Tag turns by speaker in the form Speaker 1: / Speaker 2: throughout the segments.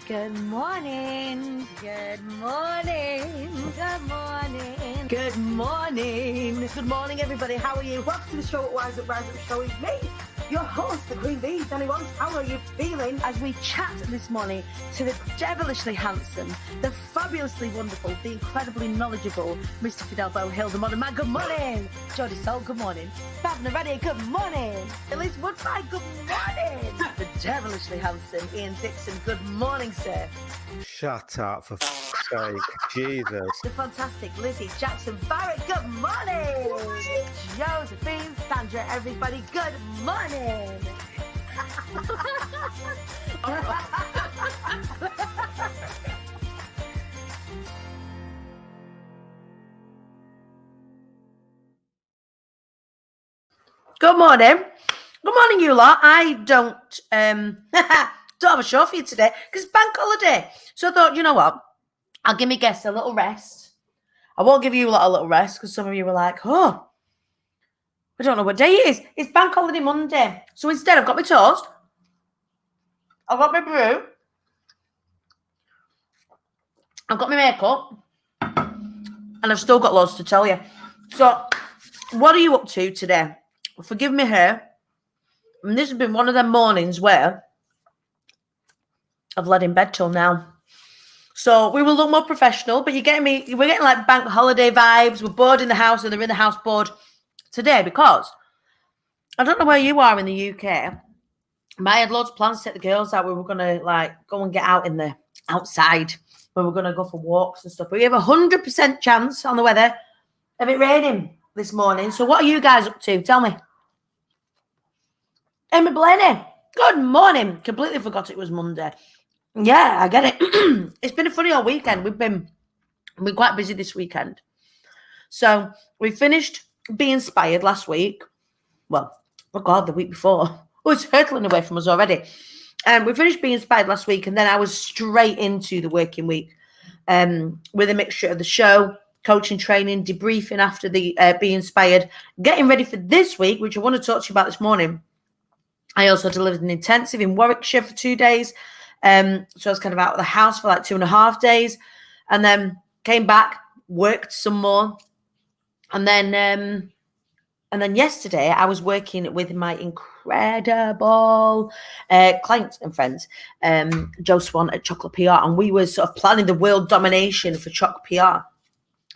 Speaker 1: Good morning. Good morning. Good morning.
Speaker 2: Good morning. Good morning, everybody. How are you? Welcome to the show at Rise Up Show with me, your host, the Queen Bee, Dani. How are you feeling? As we chat this morning to the devilishly handsome, the fabulously wonderful, the incredibly knowledgeable Mr. Fidelbo Hill, the modern man. Good morning. Jodie Sol, good morning. Fab Naredi, good morning. Elise Woodbine, good morning. The devilishly handsome Ian Dixon, good morning, sir.
Speaker 3: Shut up, for fuck's sake. Jesus.
Speaker 2: The fantastic Lizzie Jackson Barrett, good morning. Josephine Sandra, everybody, good morning. Good morning. Good morning, you lot. I don't have a show for you today because it's bank holiday. So I thought, you know what? I'll give my guests a little rest. I won't give you a lot of little rest because some of you were like, oh, I don't know what day it is. It's bank holiday Monday. So instead, I've got my toast. I've got my brew. I've got my makeup. And I've still got loads to tell you. So, what are you up to today? Forgive me here. And this has been one of them mornings where I've laid in bed till now. So we will look more professional, but you're getting me. We're getting like bank holiday vibes. We're bored in the house, and they're in the house bored today because I don't know where you are in the UK. I had loads of plans to take the girls out. We were gonna like go and get out in the outside. We were gonna go for walks and stuff. But we have 100% chance on the weather of it raining this morning. So what are you guys up to? Tell me. Emma Blaney, good morning. Completely forgot it was Monday. Yeah, I get it. It's been a funny old weekend. We've been quite busy this weekend. So we finished Be Inspired last week. Well, oh God, the week before. Oh, it's hurtling away from us already. We finished Be Inspired last week, and then I was straight into the working week with a mixture of the show, coaching, training, debriefing after the Be Inspired, getting ready for this week, which I want to talk to you about this morning. I also delivered an intensive in Warwickshire for 2 days. So I was kind of out of the house for like 2.5 days, and then came back, worked some more, and then yesterday I was working with my incredible clients and friends, Joe Swan at Chocolate PR, and we were sort of planning the world domination for Chocolate PR.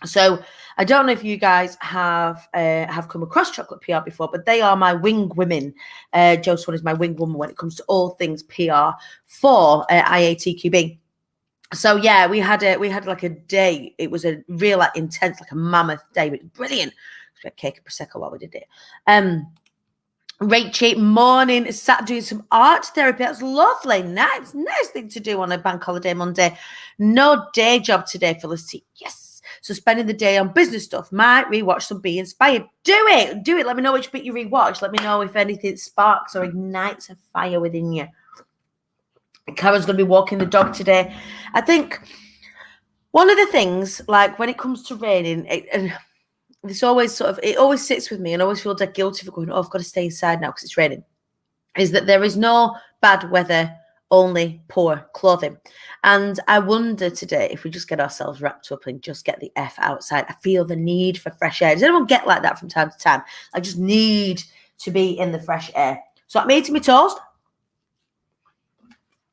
Speaker 2: So I don't know if you guys have come across Chocolate PR before, but they are my wing women. Joe Swan is my wing woman when it comes to all things PR for IATQB. So yeah, we had like a day. It was a real like, intense, like a mammoth day, but brilliant. We had cake and prosecco while we did it. Rachel, morning, sat doing some art therapy. That's lovely. Nice thing to do on a bank holiday Monday. No day job today, Felicity. Yes. So spending the day on business stuff. Might rewatch some Be Inspired. Do it. Let me know which bit you rewatch. Let me know if anything sparks or ignites a fire within you. Kara's going to be walking the dog today. I think one of the things, like when it comes to raining, it always sits with me and I always feel dead guilty for going, oh, I've got to stay inside now because it's raining, is that there is no bad weather, only poor clothing. And I wonder today if we just get ourselves wrapped up and just get the F outside. I feel the need for fresh air. Does anyone get like that from time to time? I just need to be in the fresh air. So I'm eating my toast.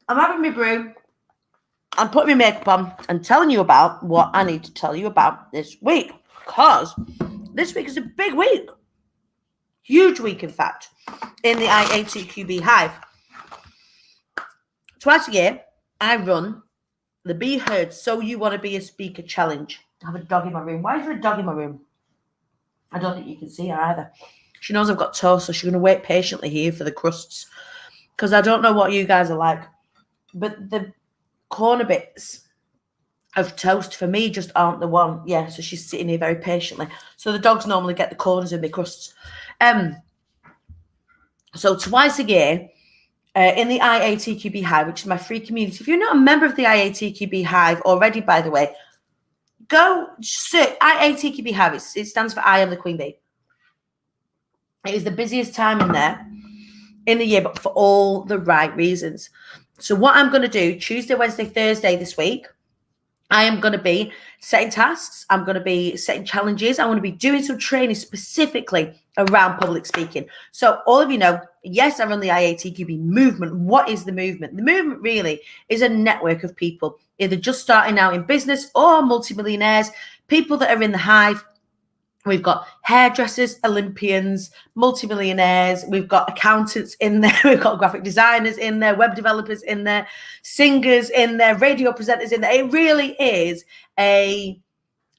Speaker 2: I'm having my brew. I'm putting my makeup on and telling you about what I need to tell you about this week. Because this week is a big week. Huge week, in fact, in the IATQB Hive. Twice a year, I run the Be Heard So You Want to Be a Speaker Challenge. I have a dog in my room. Why is there a dog in my room? I don't think you can see her either. She knows I've got toast, so she's going to wait patiently here for the crusts. Because I don't know what you guys are like, but the corner bits of toast for me just aren't the one. Yeah, so she's sitting here very patiently. So the dogs normally get the corners of the crusts. So twice a year, in the IATQB Hive, which is my free community. If you're not a member of the IATQB Hive already, by the way, go search IATQB Hive. It stands for I Am the Queen Bee. It is the busiest time in there in the year, but for all the right reasons. So what I'm going to do Tuesday, Wednesday, Thursday this week, I am going to be setting tasks. I'm going to be setting challenges. I'm going to be doing some training specifically around public speaking. So all of you know, yes, I run the IATQB movement. What is the movement? The movement really is a network of people, either just starting out in business or multimillionaires, people that are in the hive. We've got hairdressers, Olympians, multimillionaires. We've got accountants in there. We've got graphic designers in there, web developers in there, singers in there, radio presenters in there. It really is a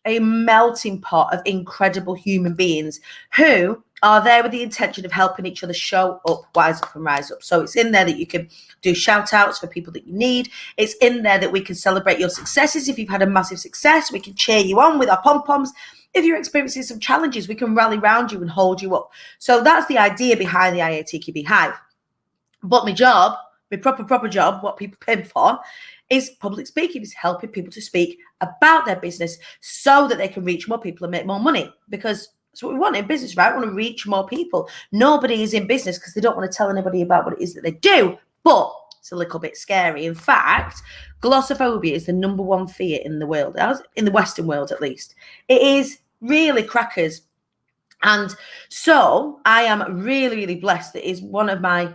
Speaker 2: melting pot of incredible human beings who are there with the intention of helping each other show up, wise up, and rise up. So it's in there that you can do shout outs for people that you need. It's in there that we can celebrate your successes. If you've had a massive success, we can cheer you on with our pom-poms. If you're experiencing some challenges, we can rally around you and hold you up. So that's the idea behind the IATQB Hive. But my job, my proper job, what people pay me for, is public speaking, is helping people to speak about their business so that they can reach more people and make more money. Because that's what we want in business, right? We want to reach more people. Nobody is in business because they don't want to tell anybody about what it is that they do. But it's a little bit scary. In fact, glossophobia is the number one fear in the world, in the Western world at least. It is really crackers. And so I am really, really blessed. That is one of my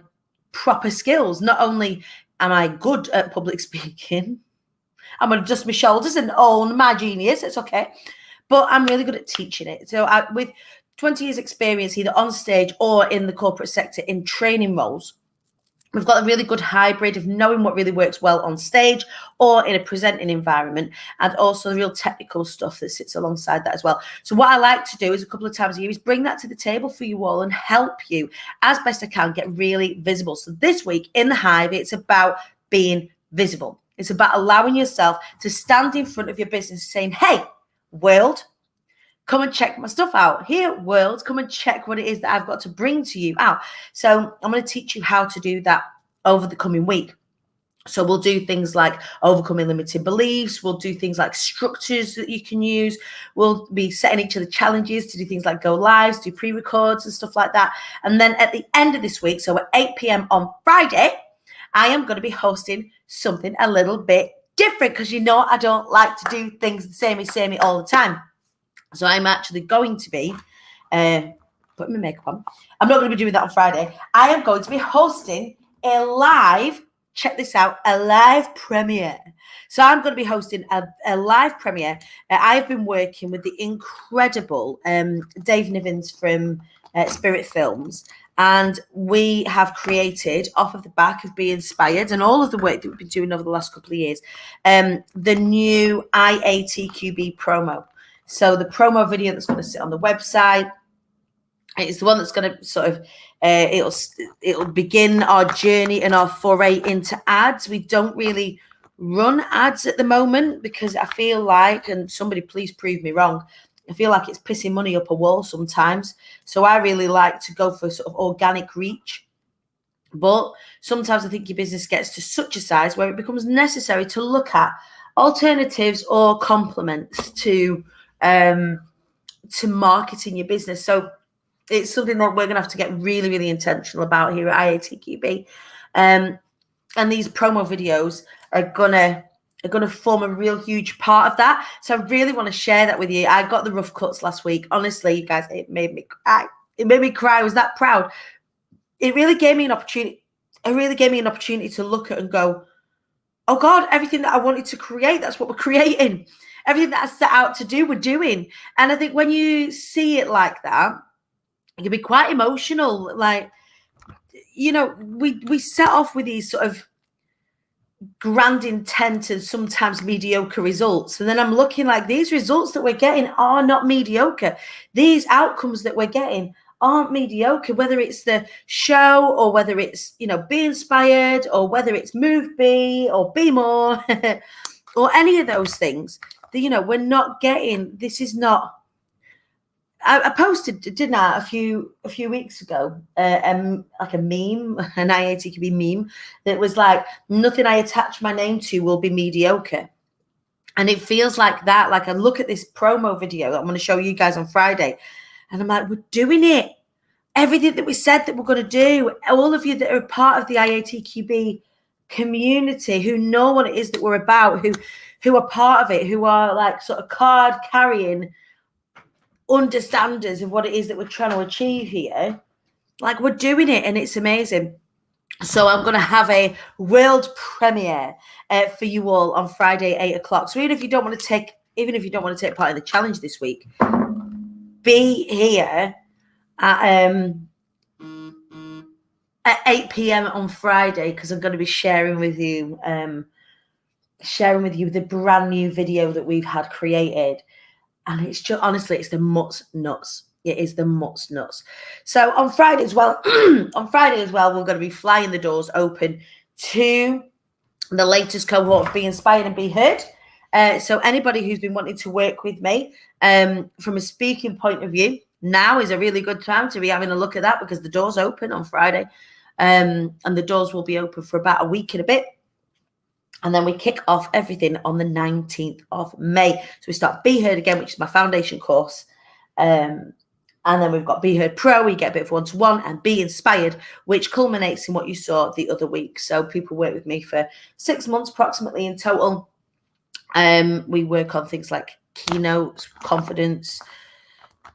Speaker 2: proper skills. Not only am I good at public speaking, I'm going to dust my shoulders and own my genius. It's okay. But I'm really good at teaching it. So with 20 years experience, either on stage or in the corporate sector in training roles, we've got a really good hybrid of knowing what really works well on stage or in a presenting environment, and also the real technical stuff that sits alongside that as well. So what I like to do is a couple of times a year is bring that to the table for you all and help you as best I can get really visible. So this week in the Hive, it's about being visible. It's about allowing yourself to stand in front of your business saying, hey, world, come and check my stuff out. Here, world, come and check what it is that I've got to bring to you out. So I'm going to teach you how to do that over the coming week. So we'll do things like overcoming limiting beliefs. We'll do things like structures that you can use. We'll be setting each other challenges to do things like go lives, do pre-records and stuff like that. And then at the end of this week, so at 8 p.m. on Friday, I am going to be hosting something a little bit different because, you know, I don't like to do things the same all the time. So I'm actually going to be putting my makeup on. I'm not going to be doing that on Friday. I am going to be hosting a live, check this out, a live premiere. So I'm going to be hosting a live premiere. I've been working with the incredible Dave Nivens from Spirit Films. And we have created, off of the back of Be Inspired and all of the work that we've been doing over the last couple of years, the new IATQB promo. So the promo video that's going to sit on the website, it's the one that's going to sort of, it'll begin our journey and our foray into ads. We don't really run ads at the moment because I feel like, and somebody please prove me wrong, I feel like it's pissing money up a wall sometimes. So I really like to go for sort of organic reach. But sometimes I think your business gets to such a size where it becomes necessary to look at alternatives or complements to marketing your business. So it's something that we're going to have to get really, really intentional about here at IATQB. And these promo videos are gonna form a real huge part of that. So I really want to share that with you. I got the rough cuts last week. Honestly, you guys, it made me cry. I was that proud. It really gave me an opportunity. It really gave me an opportunity to look at and go, oh God, everything that I wanted to create, that's what we're creating. Everything that I set out to do, we're doing. And I think when you see it like that, it can be quite emotional. Like, you know, we set off with these sort of grand intent and sometimes mediocre results. And then I'm looking like these results that we're getting are not mediocre. These outcomes that we're getting aren't mediocre, whether it's the show or whether it's, you know, Be Inspired or whether it's Move Be or Be More or any of those things. You know, we're not getting, this is not, I posted, didn't I, a few weeks ago, like a meme, an IATQB meme that was like, nothing I attach my name to will be mediocre. And it feels like that. Like I look at this promo video that I'm going to show you guys on Friday, and I'm like, we're doing it. Everything that we said that we're going to do, all of you that are part of the IATQB community who know what it is that we're about, who are part of it, who are like sort of card carrying understanders of what it is that we're trying to achieve here. Like, we're doing it and it's amazing. So I'm going to have a world premiere for you all on Friday, 8:00. So even if you don't want to take part in the challenge this week, be here at 8 p.m. on Friday, because I'm going to be sharing with you the brand new video that we've had created. And it's just, honestly, it's the mutts nuts. It is the mutts nuts. So on Friday as well, we're going to be flying the doors open to the latest cohort of Be Inspired and Be Heard. So anybody who's been wanting to work with me from a speaking point of view, now is a really good time to be having a look at that, because the doors open on Friday, and the doors will be open for about a week and a bit. And then we kick off everything on the 19th of May. So we start Be Heard again, which is my foundation course. And then we've got Be Heard Pro, we get a bit of one-to-one, and Be Inspired, which culminates in what you saw the other week. So people work with me for 6 months approximately in total. We work on things like keynotes, confidence,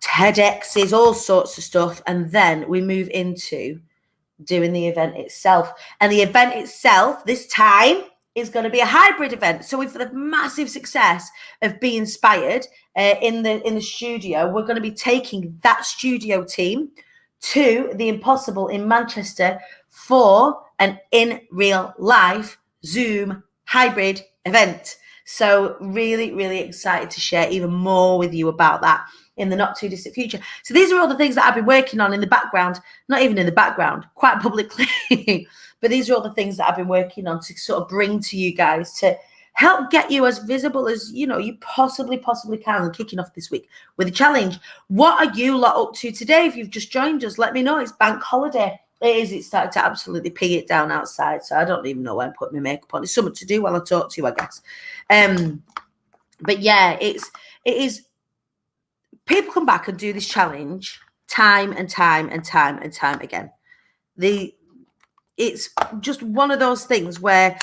Speaker 2: TEDx's, all sorts of stuff. And then we move into doing the event itself. And the event itself this time is going to be a hybrid event. So with the massive success of Be Inspired in the studio, we're going to be taking that studio team to the Impossible in Manchester for an in real life Zoom hybrid event. So really, really excited to share even more with you about that in the not too distant future. So these are all the things that I've been working on in the background, not even in the background, quite publicly. But these are all the things that I've been working on to sort of bring to you guys to help get you as visible as, you possibly can, and kicking off this week with a challenge. What are you lot up to today? If you've just joined us, let me know. It's bank holiday. It is. It's started to absolutely pee it down outside. So I don't even know why I'm putting my makeup on. It's something to do while I talk to you, I guess. But yeah, it is. People come back and do this challenge time and time again. It's just one of those things where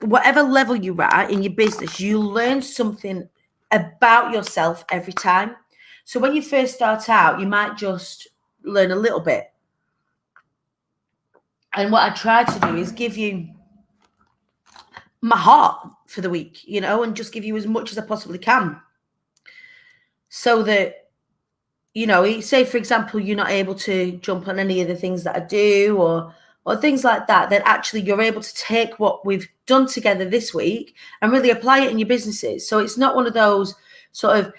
Speaker 2: whatever level you're at in your business, you learn something about yourself every time. So when you first start out, you might just learn a little bit. And what I try to do is give you my heart for the week, and just give you as much as I possibly can. So that, say, for example, you're not able to jump on any of the things that I do or things like that, then actually you're able to take what we've done together this week and really apply it in your businesses. So it's not one of those sort of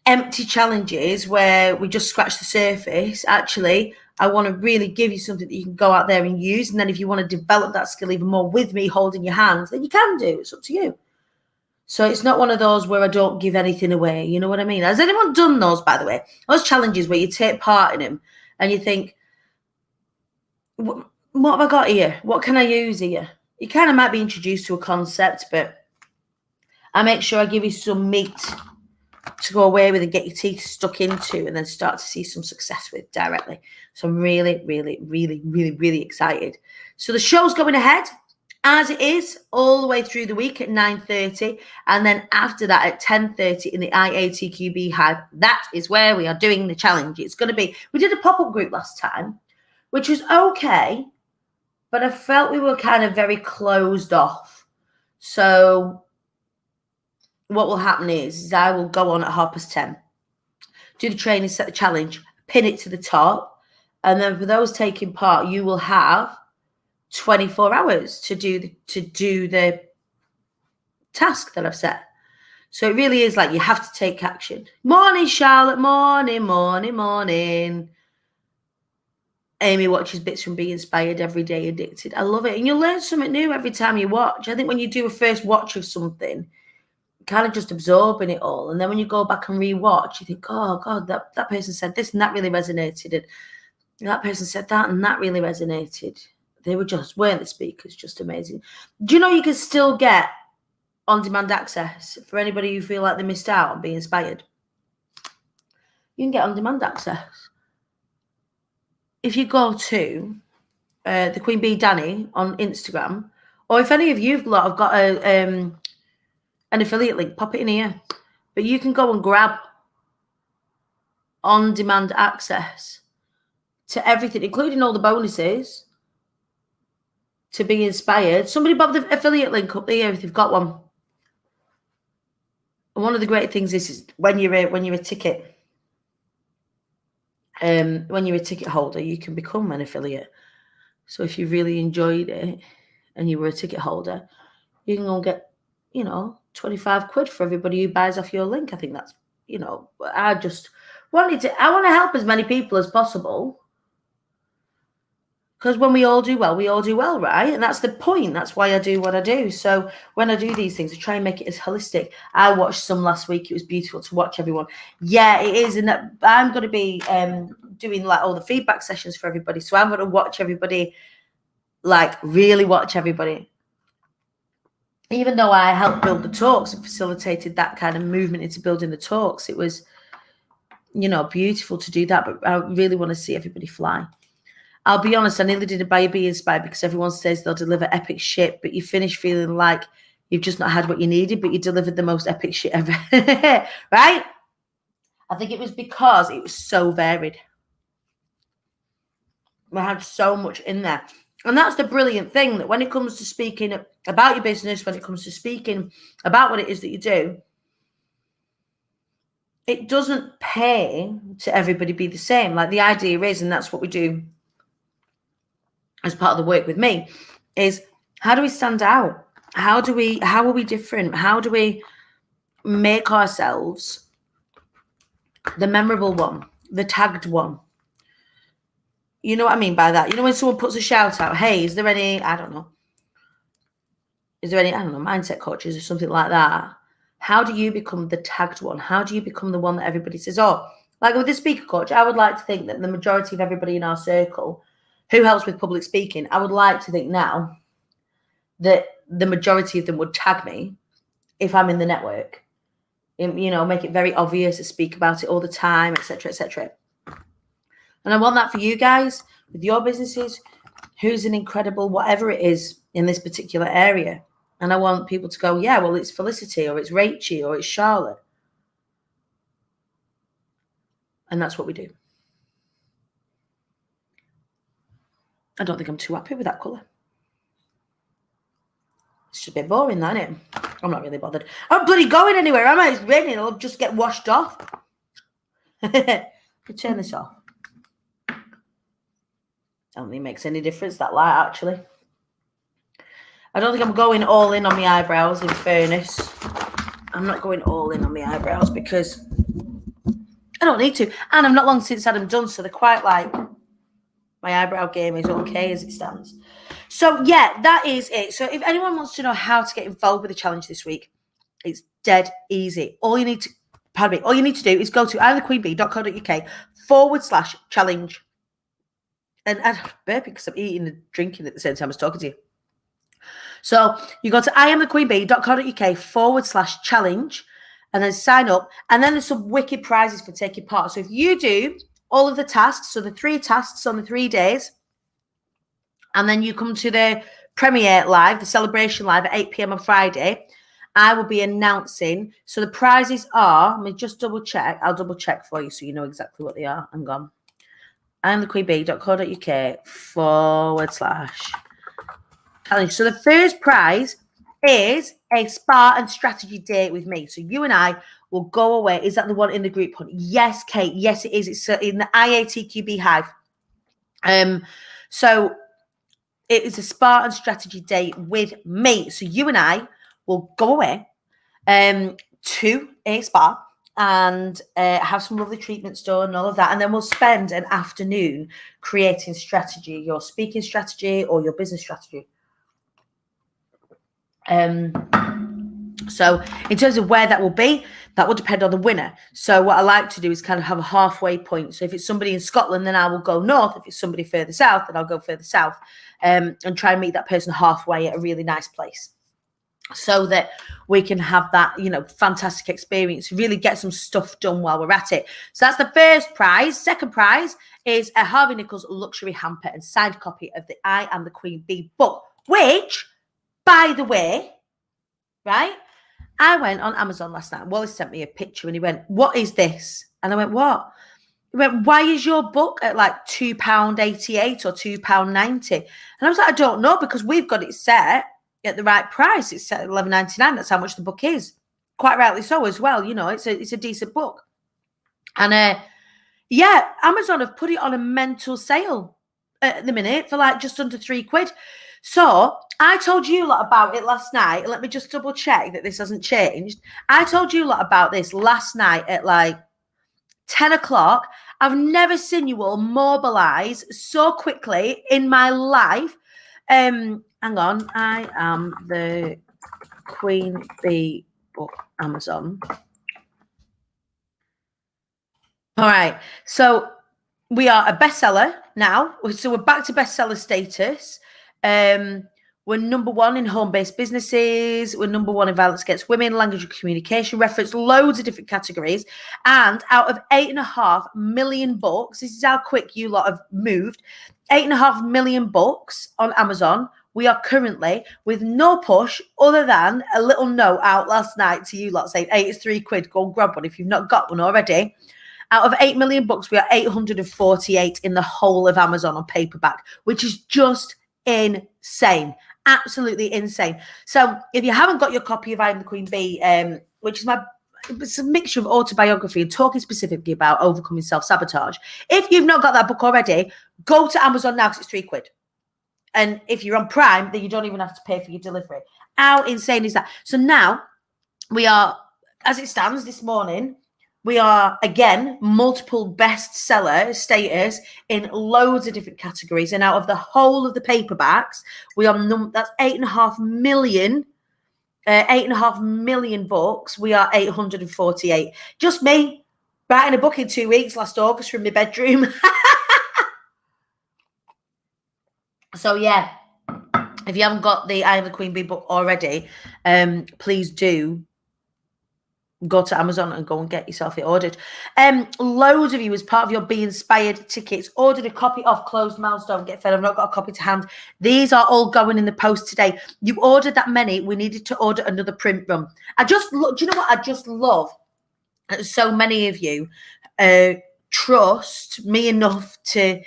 Speaker 2: empty challenges where we just scratch the surface. Actually, I want to really give you something that you can go out there and use. And then if you want to develop that skill even more with me holding your hands, then you can do. It's up to you. So it's not one of those where I don't give anything away. You know what I mean? Has anyone done those, by the way? Those challenges where you take part in them and you think, what have I got here? What can I use here? You kind of might be introduced to a concept, but I make sure I give you some meat to go away with and get your teeth stuck into and then start to see some success with directly. So I'm really, really, really, really, really excited. So the show's going ahead as it is all the way through the week at 9:30, and then after that at 10:30 in the IATQB Hive. That is where we are doing the challenge. It's going to be, we did a pop-up group last time, which was okay, but I felt we were kind of very closed off. So what will happen is I will go on at 10:30, do the training, set the challenge, pin it to the top, and then for those taking part, you will have 24 hours to do the task that I've set. So it really is like you have to take action. Morning, Charlotte. Morning. Amy watches bits from Be Inspired every day, addicted. I love it. And you'll learn something new every time you watch. I think when you do a first watch of something, kind of just absorbing it all. And then when you go back and re-watch, you think, oh, God, that person said this and that really resonated. And that person said that and that really resonated. They weren't the speakers, just amazing. Do you know you can still get on-demand access for anybody who feel like they missed out on Be Inspired? You can get on-demand access. If you go to the Queen Bee Dani on Instagram, Or if any of you lot have got an affiliate link, pop it in here. But you can go and grab on-demand access to everything, including all the bonuses, to be inspired. Somebody bob the affiliate link up there if you've got one. And one of the great things is when you're a ticket, when you're a ticket holder, you can become an affiliate. So if you really enjoyed it and you were a ticket holder, you can go get, 25 quid for everybody who buys off your link. I think that's, I just want to help as many people as possible. Because when we all do well, right? And that's the point. That's why I do what I do. So when I do these things, I try and make it as holistic. I watched some last week. It was beautiful to watch everyone. Yeah, it is. And I'm going to be doing like all the feedback sessions for everybody. So I'm going to watch everybody, like really watch everybody. Even though I helped build the talks and facilitated that kind of movement into building the talks, it was, beautiful to do that. But I really want to see everybody fly. I'll be honest, I nearly did a buy Be Inspired because everyone says they'll deliver epic shit, but you finish feeling like you've just not had what you needed, but you delivered the most epic shit ever. Right? I think it was because it was so varied. We had so much in there. And that's the brilliant thing, that when it comes to speaking about your business, when it comes to speaking about what it is that you do, it doesn't pay to everybody be the same. Like the idea is, and that's what we do as part of the work with me, is how do we stand out? How are we different? How do we make ourselves the memorable one, the tagged one? You know what I mean by that? When someone puts a shout out, hey, is there any, mindset coaches or something like that? How do you become the tagged one? How do you become the one that everybody says, oh, like with the speaker coach, I would like to think that the majority of everybody in our circle who helps with public speaking, I would like to think now that the majority of them would tag me if I'm in the network. Make it very obvious to speak about it all the time, etc., etc. And I want that for you guys with your businesses, who's an incredible whatever it is in this particular area. And I want people to go, yeah, well, it's Felicity or it's Rachie or it's Charlotte. And that's what we do. I don't think I'm too happy with that colour. It's just a bit boring, isn't it? I'm not really bothered. I'm bloody going anywhere, am I? It's raining. I'll just get washed off. Turn this off. I don't think it makes any difference, that light, actually. I don't think I'm going all in on my eyebrows, in fairness. I'm not going all in on my eyebrows because I don't need to. And I've not long since had them done, so they're quite like, my eyebrow game is okay as it stands. So, yeah, that is it. So if anyone wants to know how to get involved with the challenge this week, it's dead easy. All you need to do is go to imthequeenbee.co.uk/challenge. And I'm burping because I'm eating and drinking at the same time I was talking to you. So you go to imthequeenbee.co.uk/challenge and then sign up. And then there's some wicked prizes for taking part. So if you do all of the tasks, so the 3 tasks on the 3 days, and then you come to the premiere live, the celebration live at 8 p.m. on Friday, I will be announcing. So the prizes are, let me just double check. I'll double check for you so you know exactly what they are. I'm gone. imthequeenbee.co.uk/challenge. So the first prize is a spa and strategy date with me. So you and I will go away. Is that the one in the group hunt? Yes, Kate. Yes, it is. It's in the IATQB Hive. So it is a spa and strategy date with me. So you and I will go away to a spa and have some lovely treatments done and all of that. And then we'll spend an afternoon creating strategy, your speaking strategy or your business strategy. So in terms of where that will be, that will depend on the winner. So what I like to do is kind of have a halfway point. So if it's somebody in Scotland, then I will go north. If it's somebody further south, then I'll go further south, and try and meet that person halfway at a really nice place, so that we can have that, fantastic experience, really get some stuff done while we're at it. So that's the first prize. Second prize is a Harvey Nichols luxury hamper and signed copy of the I Am the Queen Bee book, which, By the way, right? I went on Amazon last night. Wallace sent me a picture and he went, "What is this?" And I went, "What?" He went, "Why is your book at like £2.88 or £2.90?" And I was like, "I don't know, because we've got it set at the right price. It's set at £11.99. That's how much the book is." Quite rightly so as well. You know, it's a decent book. And yeah, Amazon have put it on a mental sale at the minute for like just under £3. So I told you a lot about it last night. Let me just double check that this hasn't changed. I told you a lot about this last night at like 10 o'clock. I've never seen you all mobilize so quickly in my life. Hang on. I am the Queen Bee book, Amazon. All right. So we are a bestseller now. So we're back to bestseller status. We're number one in home-based businesses. We're number one in violence against women, language and communication, reference loads of different categories. And out of 8.5 million books, this is how quick you lot have moved, 8.5 million books on Amazon. We are currently, with no push other than a little note out last night to you lot saying, "Hey, it's £3. Go and grab one if you've not got one already." Out of 8 million books, we are 848 in the whole of Amazon on paperback, which is just insane. Absolutely insane. So if you haven't got your copy of I Am the Queen Bee, which is it's a mixture of autobiography and talking specifically about overcoming self-sabotage. If you've not got that book already, go to Amazon now because it's £3. And if you're on Prime, then you don't even have to pay for your delivery. How insane is that? So now we are, as it stands this morning, we are, again, multiple bestseller status in loads of different categories. And out of the whole of the paperbacks, we are, that's 8.5 million books. We are 848. Just me writing a book in 2 weeks last August from my bedroom. So, yeah, if you haven't got the I Am the Queen Bee book already, please do go to Amazon and go and get yourself it ordered. Loads of you, as part of your Be Inspired tickets, ordered a copy of Closed Mouths Don't Get Fed. I've not got a copy to hand. These are all going in the post today. You ordered that many. We needed to order another print run. Do you know what? I just love so many of you trust me enough to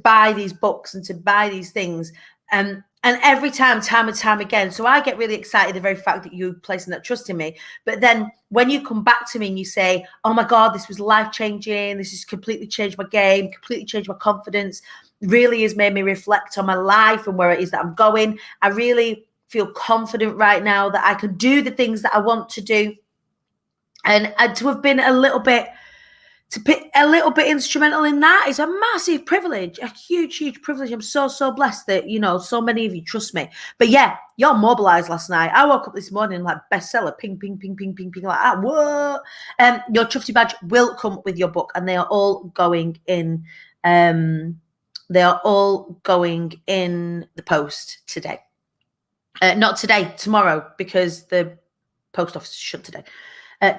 Speaker 2: buy these books and to buy these things. And every time and time again. So I get really excited the very fact that you're placing that trust in me. But then when you come back to me and you say, "Oh my God, this was life-changing. This has completely changed my game, completely changed my confidence, really has made me reflect on my life and where it is that I'm going. I really feel confident right now that I can do the things that I want to do." And to have been a little bit instrumental in that is a massive privilege, a huge privilege. I'm so blessed that, you know, so many of you trust me. But yeah, you're mobilized last night. I woke up this morning like bestseller, ping, like that. Whoa. Your Trusty badge will come with your book, and they are all going in. They are all going in the post today. Not today, tomorrow, because the post office is shut today.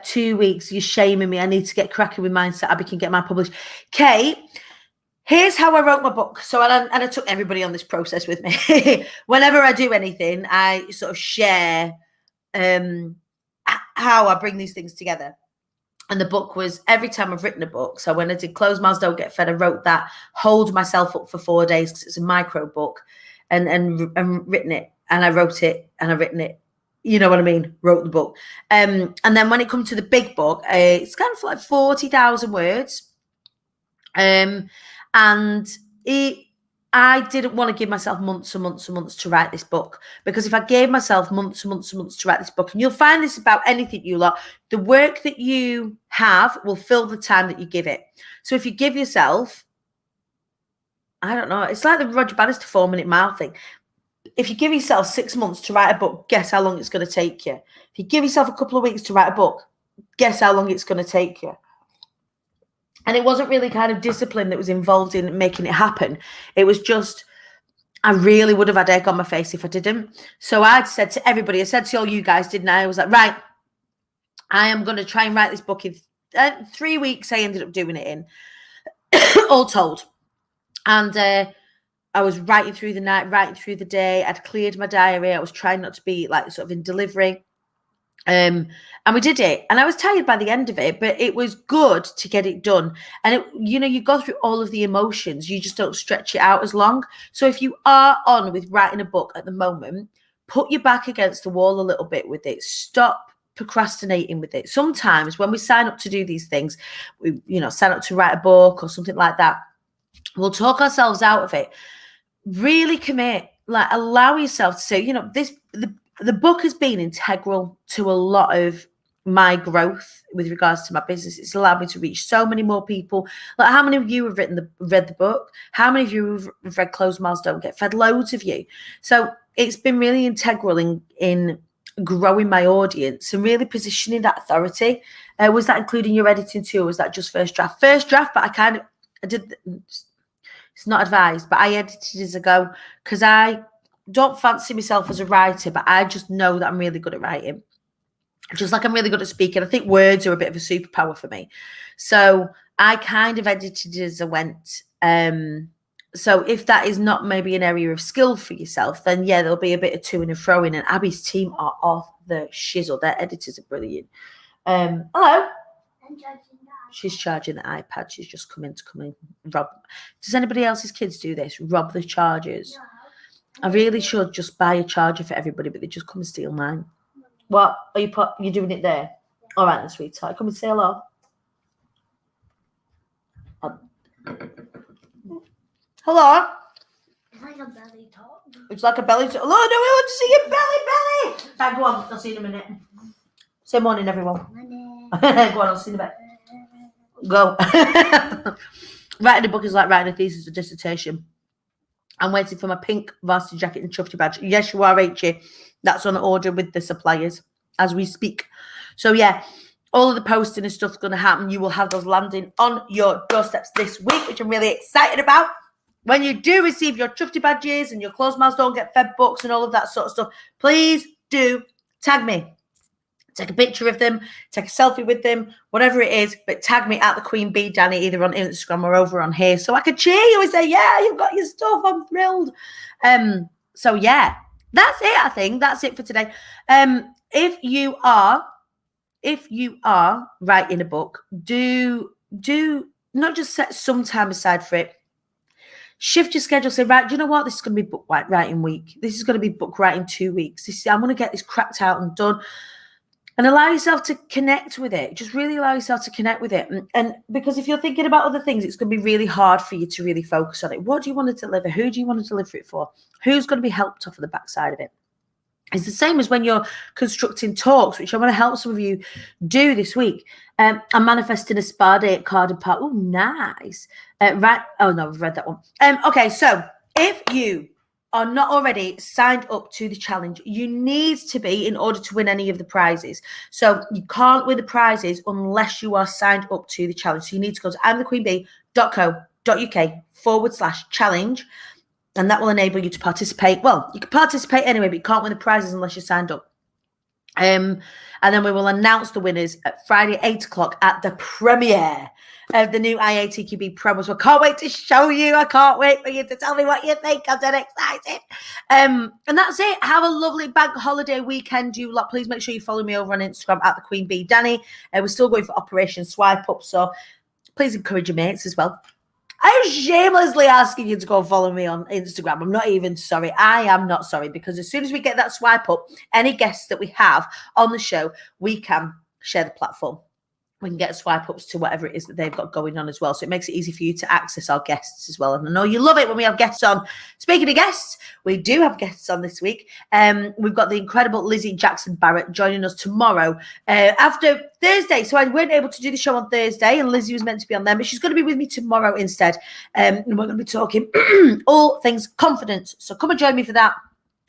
Speaker 2: 2 weeks, you're shaming me. I need to get cracking with mine so Abby can get mine published. Kate, here's how I wrote my book. So, and I took everybody on this process with me. Whenever I do anything, I sort of share how I bring these things together. And the book was, every time I've written a book. So when I did Closed Mouths Don't Get Fed, I wrote that, hold myself up for 4 days, because it's a micro book, and written it, and I wrote it, and I've written it. You know what I mean? Wrote the book. And then when it comes to the big book, it's kind of like 40,000 words. And I didn't want to give myself months and months to write this book, because if I gave myself months and months to write this book, and you'll find this about anything, you lot, the work that you have will fill the time that you give it. So if you give yourself, I don't know, it's like the Roger Bannister 4-minute mile thing. If you give yourself 6 months to write a book, guess how long it's going to take you. If you give yourself a couple of weeks to write a book, guess how long it's going to take you. And it wasn't really kind of discipline that was involved in making it happen. It was just, I really would have had egg on my face if I didn't. So I'd said to everybody, I said to all you guys, didn't I? I was like, right, I am going to try and write this book in 3 weeks. I ended up doing it in, all told. And I was writing through the night, writing through the day. I'd cleared my diary. I was trying not to be like sort of in delivery. And we did it, and I was tired by the end of it, but it was good to get it done. And it, you go through all of the emotions, you just don't stretch it out as long. So if you are on with writing a book at the moment, put your back against the wall a little bit with it. Stop procrastinating with it. Sometimes when we sign up to do these things, we sign up to write a book or something like that, we'll talk ourselves out of it. Really commit, like allow yourself to say, the book has been integral to a lot of my growth with regards to my business. It's allowed me to reach so many more people. Like, how many of you have read the book? How many of you have read Closed Mouths Don't Get Fed? Loads of you. So it's been really integral in growing my audience and really positioning that authority. Was that including your editing too, or was that just first draft? First draft, but I did. It's not advised, but I edited as I go because I don't fancy myself as a writer, but I just know that I'm really good at writing. Just like I'm really good at speaking. I think words are a bit of a superpower for me. So I kind of edited as I went. So if that is not maybe an area of skill for yourself, then yeah, there'll be a bit of to and fro in. And Abby's team are off the shizzle. Their editors are brilliant. Hello. She's charging the iPad. She's just come in rob. Does anybody else's kids do this? Rob the chargers? No. I really should just buy a charger for everybody, but they just come and steal mine. What? Are you doing it there? Yeah. All right, then, sweetheart. Come and say hello. Hello?
Speaker 1: It's like a belly talk.
Speaker 2: It's like a belly talk. Hello, no, we want to see your belly. Right, go on. I'll see you in a minute. Say morning, everyone. Morning. Go on, I'll see you in a bit. Go. Writing a book is like writing a thesis or dissertation. I'm waiting for my pink varsity jacket and chuffy badge. Yes, you are, Rachie. That's on order with the suppliers as we speak. So, yeah, all of the posting and stuff's going to happen. You will have those landing on your doorsteps this week, which I'm really excited about. When you do receive your chuffy badges and your Closed Mouths Don't Get Fed books and all of that sort of stuff, please do tag me. Take a picture of them, take a selfie with them, whatever it is, but tag me at the Queen Bee, Dani, either on Instagram or over on here, so I can cheer you and say, yeah, you've got your stuff. I'm thrilled. So yeah, that's it. I think that's it for today. If you are writing a book, do not just set some time aside for it. Shift your schedule. Say, right, do you know what? This is going to be book writing week. This is going to be book writing 2 weeks. I'm going to get this cracked out and done. And allow yourself to connect with it. Just really allow yourself to connect with it. And because if you're thinking about other things, it's going to be really hard for you to really focus on it. What do you want to deliver? Who do you want to deliver it for? Who's going to be helped off of the backside of it? It's the same as when you're constructing talks, which I want to help some of you do this week. I'm manifesting a spa day at Carden Park. Oh, nice. Right. Oh, no, I've read that one. Okay, so if you are not already signed up to the challenge, you need to be in order to win any of the prizes. So you can't win the prizes unless you are signed up to the challenge. So you need to go to imthequeenbee.co.uk/challenge, and that will enable you to participate. Well, you can participate anyway, but you can't win the prizes unless you're signed up. And then we will announce the winners at Friday, 8 o'clock at the premiere of the new IATQB promo. So I can't wait to show you. I can't wait for you to tell me what you think. I'm dead excited. And that's it. Have a lovely bank holiday weekend. You lot, please make sure you follow me over on Instagram at the Queen Bee Dani. We're still going for Operation Swipe Up, so please encourage your mates as well. I am shamelessly asking you to go follow me on Instagram. I'm not even sorry. I am not sorry, because as soon as we get that swipe up, any guests that we have on the show, we can share the platform. We can get swipe ups to whatever it is that they've got going on as well. So it makes it easy for you to access our guests as well. And I know you love it when we have guests on. Speaking of guests, we do have guests on this week. We've got the incredible Lizzie Jackson Barrett joining us tomorrow after Thursday. So I weren't able to do the show on Thursday, and Lizzie was meant to be on there, but she's going to be with me tomorrow instead. And we're going to be talking all things confidence. So come and join me for that.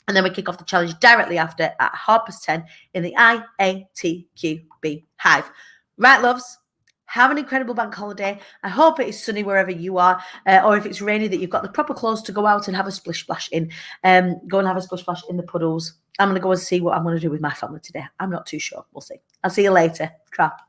Speaker 2: And then we kick off the challenge directly after at 10:30 in the IATQB Hive. Right, loves, have an incredible bank holiday. I hope it is sunny wherever you are, or if it's rainy, that you've got the proper clothes to go out and have a splish splash in. Go and have a splish splash in the puddles. I'm going to go and see what I'm going to do with my family today. I'm not too sure. We'll see. I'll see you later. Crap.